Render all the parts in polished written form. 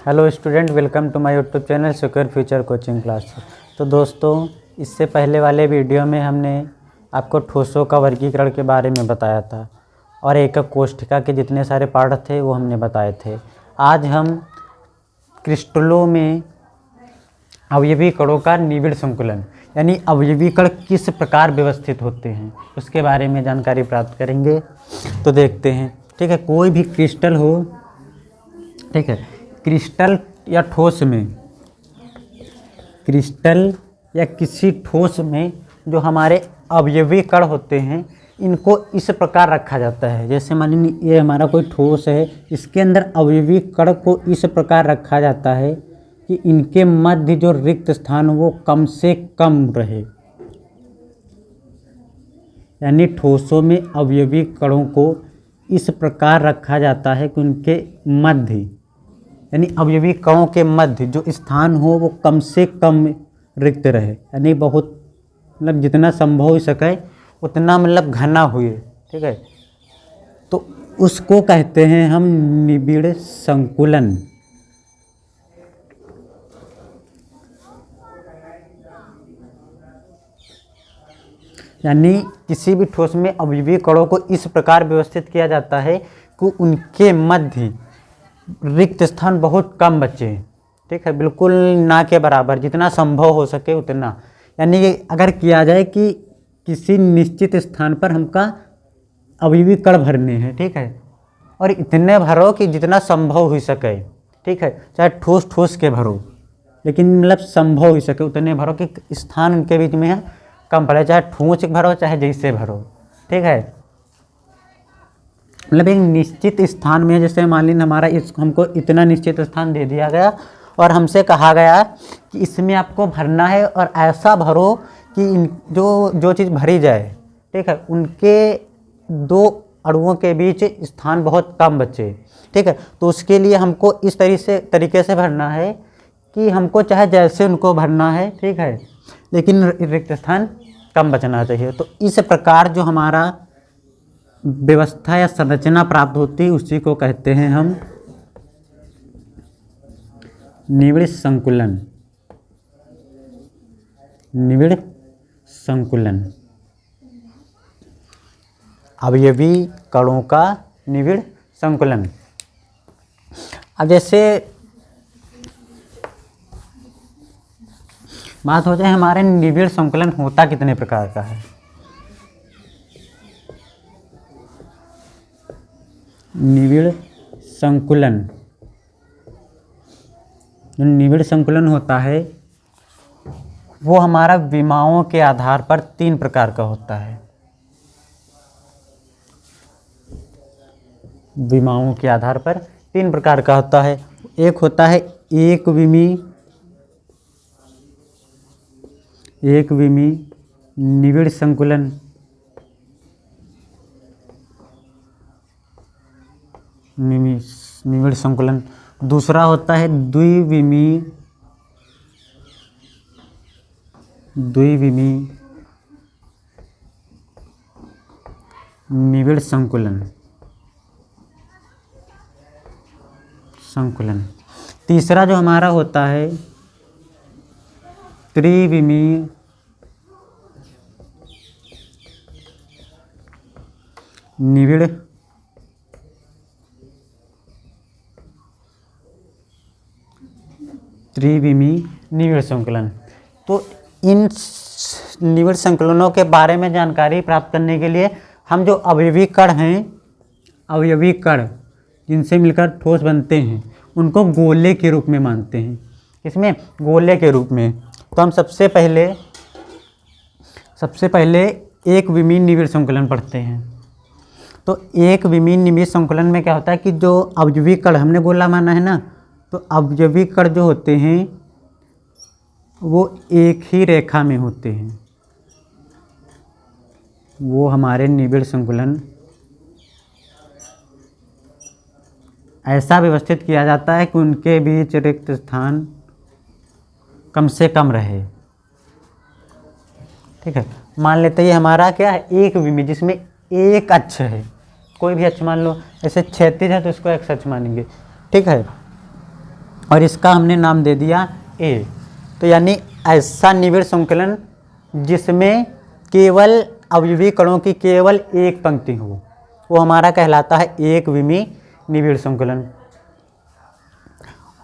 Hello student, welcome to my YouTube channel secure future coaching class. तो दोस्तों, इससे पहले वाले वीडियो में हमने आपको ठोसों का वर्गीकरण के बारे में बताया था और एकक कोष्ठिका के जितने सारे पार्ट थे वो हमने बताए थे। आज हम क्रिस्टलों में अवयवी कणों का निबिड़ संकुलन यानी अवयवी कण किस प्रकार व्यवस्थित होते हैं उसके बारे में जानकारी प्राप्त करेंगे। तो देखते हैं, ठीक है। कोई भी क्रिस्टल हो, ठीक है, क्रिस्टल या ठोस में, क्रिस्टल या किसी ठोस में जो हमारे अवयवी कण होते हैं इनको इस प्रकार रखा जाता है। जैसे मान लीजिए ये हमारा कोई ठोस है, इसके अंदर अवयवी कण को इस प्रकार रखा जाता है कि इनके मध्य जो रिक्त स्थान वो कम से कम रहे। यानी ठोसों में अवयवी कणों को इस प्रकार रखा जाता है कि उनके मध्य, यानी अवयवी कणों के मध्य जो स्थान हो वो कम से कम रिक्त रहे, यानी बहुत मतलब जितना संभव हो सके उतना मतलब घना हुए, ठीक है। तो उसको कहते हैं हम निबिड़ संकुलन। यानी किसी भी ठोस में अवयवी कणों को इस प्रकार व्यवस्थित किया जाता है कि उनके मध्य रिक्त स्थान बहुत कम बचे, ठीक है, बिल्कुल ना के बराबर, जितना संभव हो सके उतना। यानी अगर किया जाए कि किसी निश्चित स्थान पर हमका अवयवी कण भरने हैं, ठीक है, और इतने भरो कि जितना संभव हो सके, ठीक है, चाहे ठोस ठोस के भरो, लेकिन मतलब संभव हो सके उतने भरो कि स्थान उनके बीच में कम पड़े, चाहे ठोस भरो चाहे जैसे भरो, ठीक है। मतलब एक निश्चित स्थान में, जैसे मान लीजिए हमारा हमको इतना निश्चित स्थान दे दिया गया और हमसे कहा गया कि इसमें आपको भरना है और ऐसा भरो कि जो चीज़ भरी जाए, ठीक है, उनके दो अणुओं के बीच स्थान बहुत कम बचे, ठीक है। तो उसके लिए हमको इस तरीके से भरना है कि हमको चाहे जैसे उनको भरना है, ठीक है, लेकिन रिक्त स्थान कम बचना चाहिए। तो इस प्रकार जो हमारा व्यवस्था या संरचना प्राप्त होती है उसी को कहते हैं हम निबिड़ संकुलन। निबिड़ संकुलन, अवयवी कणों का निबिड़ संकुलन। अब जैसे बात हो जाए हमारे निबिड़ संकुलन होता कितने प्रकार का है। निबिड़ संकुलन, जो निबिड़ संकुलन होता है वो हमारा विमाओं के आधार पर 3 प्रकार का होता है। विमाओं के आधार पर 3 प्रकार का होता है। एक होता है एक विमी निबिड़ संकुलन, निबिड़ संकुलन। दूसरा होता है द्विविमी निबिड़ संकुलन। तीसरा जो हमारा होता है त्रिविमी निबिड़ संकुलन। तो इन निबिड़ संकुलनों के बारे में जानकारी प्राप्त करने के लिए हम जो अवयवी कण हैं, अवयवी कण जिनसे मिलकर ठोस बनते हैं, उनको गोले के रूप में मानते हैं। इसमें गोले के रूप में तो हम सबसे पहले एक विमीन निबिड़ संकुलन पढ़ते हैं। तो एक विमीन निबिड़ संकुलन में क्या होता है कि जो अवयवी कण, हमने गोला माना है ना, तो अवयवी कण जो होते हैं वो एक ही रेखा में होते हैं। वो हमारे निबिड़ संकुलन ऐसा व्यवस्थित किया जाता है कि उनके बीच रिक्त स्थान कम से कम रहे, ठीक है। मान लेते हैं हमारा क्या है, एक विमी जिसमें एक अक्ष है, कोई भी अक्ष मान लो, ऐसे क्षैतिज है तो इसको एक्स अक्ष मानेंगे, ठीक है। और इसका हमने नाम दे दिया ए। तो यानी ऐसा निबिड़ संकुलन जिसमें केवल अवयवी कणों की केवल एक पंक्ति हो, वो हमारा कहलाता है एक विमीय निबिड़ संकुलन।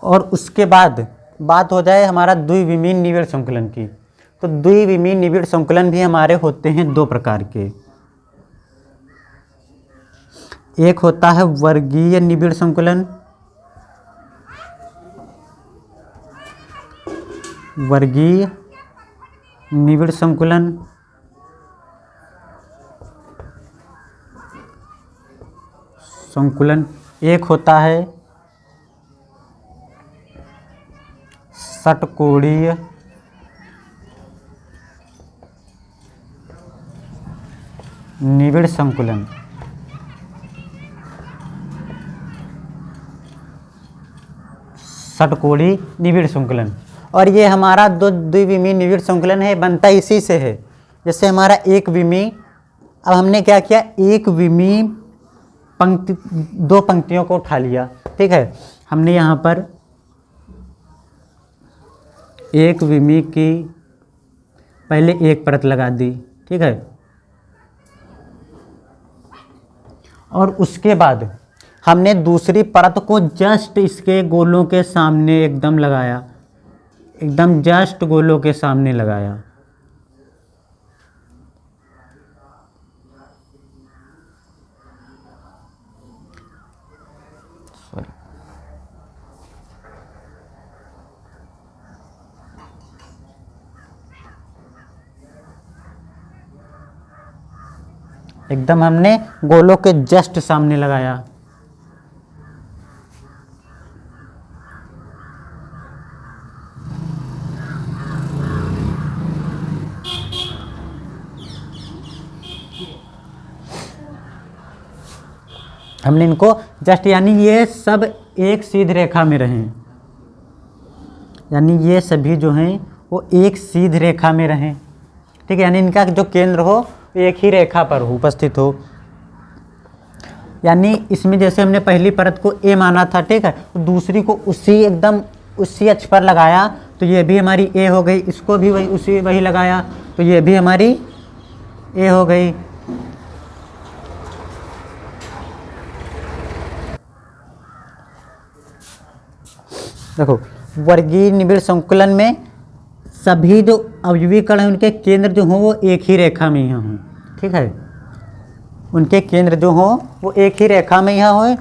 और उसके बाद बात हो जाए हमारा द्विविमीय निबिड़ संकुलन की। तो द्विविमीय निबिड़ संकुलन भी हमारे होते हैं दो प्रकार के। एक होता है वर्गीय निबिड़ संकुलन, वर्गीय निबिड़ संकुलन, एक होता है षटकोणीय निबिड़ संकुलन। षटकोणीय निबिड़ संकुलन, और ये हमारा दो द्विविमीय निबिड़ संकुलन है, बनता इसी से है। जैसे हमारा एक विमीय, अब हमने क्या किया, एक विमीय पंक्ति, दो पंक्तियों को उठा लिया, ठीक है। हमने यहाँ पर एक विमीय की पहले एक परत लगा दी, ठीक है, और उसके बाद हमने दूसरी परत को जस्ट इसके गोलों के सामने एकदम लगाया, एकदम जस्ट गोलों के सामने लगाया। एकदम हमने गोलों के जस्ट सामने लगाया। हमने इनको जस्ट, यानी ये सब एक सीधी रेखा में रहें, यानी ये सभी जो हैं वो एक सीधी रेखा में रहें, ठीक है। यानी इनका जो केंद्र हो एक ही रेखा पर हो, उपस्थित हो। यानी इसमें जैसे हमने पहली परत को ए माना था, ठीक है, दूसरी को उसी एकदम उसी अक्ष पर लगाया, तो ये भी हमारी ए हो गई, इसको भी वही लगाया, तो ये भी हमारी ए हो गई। देखो, वर्गीय निबिड़ संकुलन में सभी जो अवयवी कण हैं उनके केंद्र जो हों वो एक ही रेखा में यहाँ हों, ठीक है, उनके केंद्र जो हों वो एक ही रेखा में यहाँ हों।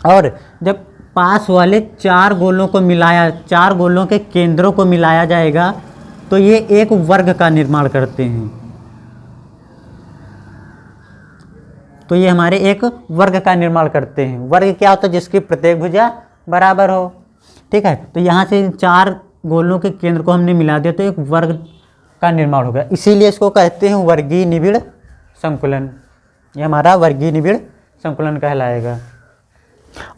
और जब पास वाले चार गोलों को मिलाया, चार गोलों के केंद्रों को मिलाया जाएगा, तो ये एक वर्ग का निर्माण करते हैं। तो ये हमारे एक वर्ग का निर्माण करते हैं। वर्ग क्या होता है, जिसकी प्रत्येक भुजा बराबर हो, ठीक है। तो यहाँ से चार गोलों के केंद्र को हमने मिला दिया, तो एक वर्ग का निर्माण हो गया, इसीलिए इसको कहते हैं वर्गीय निबिड़ संकुलन। ये हमारा वर्गीय निबिड़ संकुलन कहलाएगा।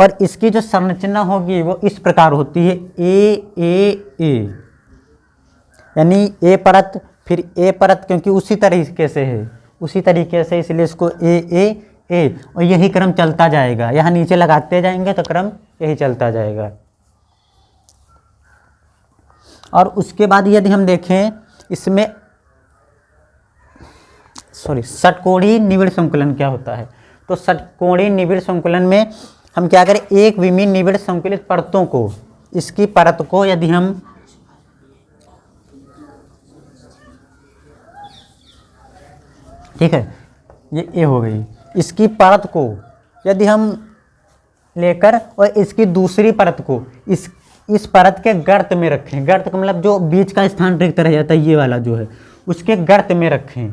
और इसकी जो संरचना होगी वो इस प्रकार होती है, ए, यानी ए परत फिर ए परत, क्योंकि उसी तरीके से है, उसी तरीके से, इसलिए इसको ए, और यही क्रम चलता जाएगा। यहाँ नीचे लगाते जाएंगे तो क्रम यही चलता जाएगा। और उसके बाद यदि हम देखें इसमें षटकोणीय निबिड़ संकुलन क्या होता है, तो षटकोणीय निबिड़ संकुलन में हम क्या करें, एक विमीय निबिड़ संकुलित परतों को, इसकी परत को यदि हम ठीक है, ये ए हो गई, इसकी परत को यदि हम लेकर और इसकी दूसरी परत को इस परत के गर्त में रखें, गर्त का मतलब जो बीच का स्थान रिक्त रह जाता है, ये वाला जो है उसके गर्त में रखें,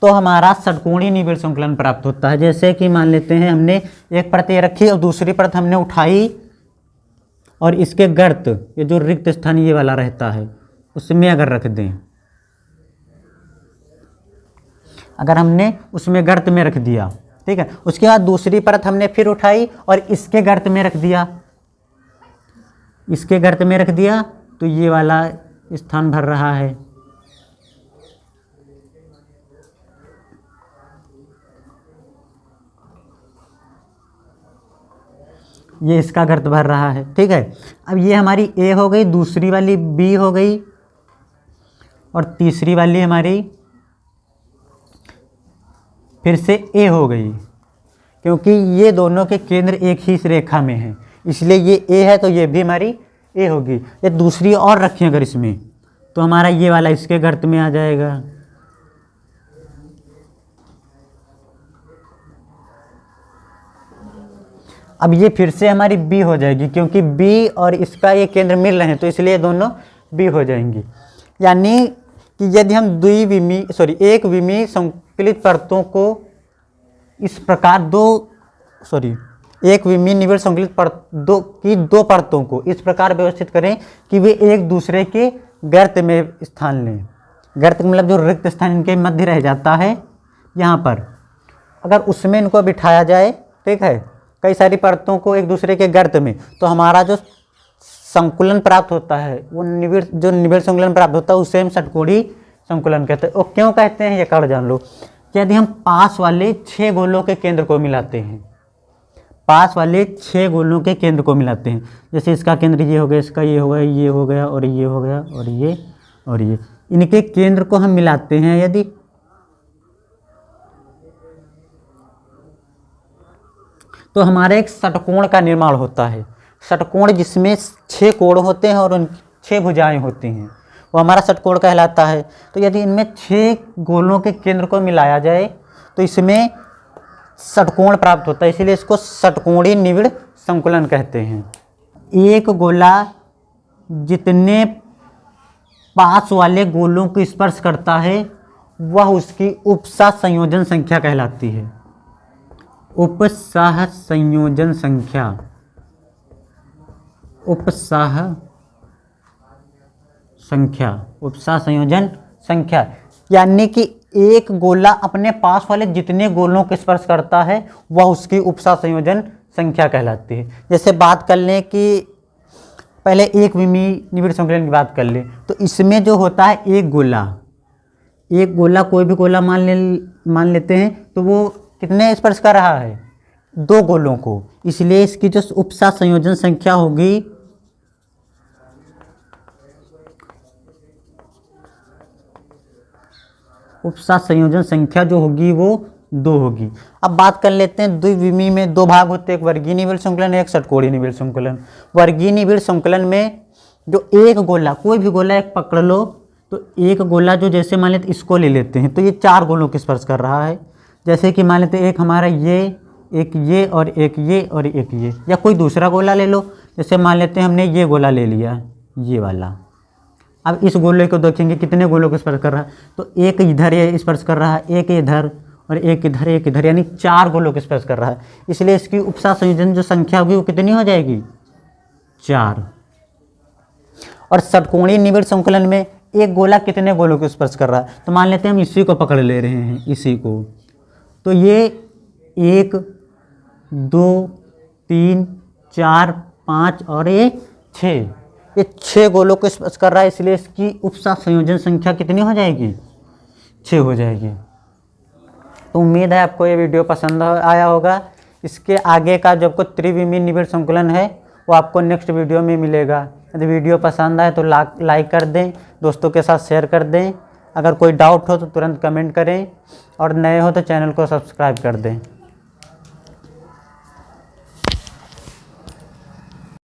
तो हमारा षटकोणीय निबिड़ संकुलन प्राप्त होता है। जैसे कि मान लेते हैं हमने एक परत ये रखी और दूसरी परत हमने उठाई और इसके गर्त, ये जो रिक्त स्थान ये वाला रहता है उसमें अगर रख दें, अगर हमने उसमें गर्त में रख दिया, ठीक है, उसके बाद दूसरी परत हमने फिर उठाई और इसके गर्त में रख दिया, इसके गर्त में रख दिया, तो ये वाला स्थान भर रहा है। ये इसका गर्त भर रहा है, ठीक है। अब ये हमारी ए हो गई, दूसरी वाली बी हो गई और तीसरी वाली हमारी फिर से ए हो गई, क्योंकि ये दोनों के केंद्र एक ही इस रेखा में हैं, इसलिए ये ए है तो ये भी हमारी ए होगी। ये दूसरी और रखें अगर इसमें, तो हमारा ये वाला इसके गर्त में आ जाएगा। अब ये फिर से हमारी बी हो जाएगी, क्योंकि बी और इसका ये केंद्र मिल रहे हैं, तो इसलिए दोनों बी हो जाएंगी। यानी कि यदि हम एक विमीय संकलित परतों को इस प्रकार एक विमीय निविड़ संकलित दो परतों को इस प्रकार व्यवस्थित करें कि वे एक दूसरे के गर्त में स्थान लें। गर्त मतलब जो रिक्त स्थान इनके मध्य रह जाता है यहाँ पर, अगर उसमें इनको बिठाया जाए, ठीक है, कई सारी परतों को एक दूसरे के गर्त में, तो हमारा जो संकुलन प्राप्त होता है वो निविड़ संकुलन प्राप्त होता है, उसे हम षटकोणीय संकुलन कहते हैं। और क्यों कहते हैं ये कर जान लो। यदि हम पास वाले 6 गोलों के केंद्र को मिलाते हैं, पास वाले 6 गोलों के केंद्र को मिलाते हैं, जैसे इसका केंद्र ये हो गया, इसका ये हो गया, ये हो गया और ये हो गया और ये इनके केंद्र को हम मिलाते हैं यदि, तो हमारे एक षटकोण का निर्माण होता है। षटकोण जिसमें 6 कोण होते हैं और उन 6 भुजाएं होती हैं, वो हमारा षटकोण कहलाता है। तो यदि इनमें 6 गोलों के केंद्र को मिलाया जाए तो इसमें षटकोण प्राप्त होता है, इसीलिए इसको षटकोणीय निविड़ संकुलन कहते हैं। एक गोला जितने पास वाले गोलों को स्पर्श करता है वह उसकी उपसह संयोजन संख्या कहलाती है। उपसह संयोजन संख्या, उपसह संयोजन संख्या, यानी कि एक गोला अपने पास वाले जितने गोलों को स्पर्श करता है वह उसकी उपसह संयोजन संख्या कहलाती है। जैसे बात कर लें कि पहले एक विमीय निविड़ संकुलन की बात कर लें, तो इसमें जो होता है एक गोला कोई भी गोला मान लेते हैं, तो वो कितने स्पर्श कर रहा है, 2 गोलों को, इसलिए इसकी जो उपसह संयोजन संख्या होगी उपसह संयोजन संख्या जो होगी वो 2 होगी। अब बात कर लेते हैं द्विविमीय में 2 भाग होते हैं, एक वर्गीय निविड़ संकुलन, एक षटकोणीय निविड़ संकुलन। वर्गीय निविड़ संकुलन में जो एक गोला, कोई भी गोला एक पकड़ लो, तो एक गोला जो जैसे मान लेते इसको ले लेते हैं, तो ये 4 गोलों को स्पर्श कर रहा है। जैसे कि मान लेते एक हमारा ये, एक ये और एक ये और एक ये, या कोई दूसरा गोला ले लो, जैसे मान लेते हैं हमने ये गोला ले लिया, ये वाला। अब इस गोले को देखेंगे कितने गोलों को स्पर्श कर रहा है, तो एक इधर ये स्पर्श कर रहा है, एक इधर और एक इधर, यानी 4 गोलों को स्पर्श कर रहा है, इसलिए इसकी उपसह संयोजन जो संख्या होगी वो कितनी हो जाएगी, 4। और षटकोणीय निविड़ संकुलन में एक गोला कितने गोलों को स्पर्श कर रहा है, तो मान लेते हैं हम इसी को पकड़ ले रहे हैं, इसी को, तो ये 1 2 3 4 5 और ये 6, ये 6 गोलों को स्पर्श कर रहा है, इसलिए इसकी उपसह संयोजन संख्या कितनी हो जाएगी, 6 हो जाएगी। तो उम्मीद है आपको ये वीडियो पसंद आया होगा। इसके आगे का जो आपको त्रिविमीय निविड़ संकुलन है वो आपको नेक्स्ट वीडियो में मिलेगा। यदि वीडियो पसंद आए तो लाइक कर दें, दोस्तों के साथ शेयर कर दें। अगर कोई डाउट हो तो तुरंत कमेंट करें और नए हो तो चैनल को सब्सक्राइब कर दें।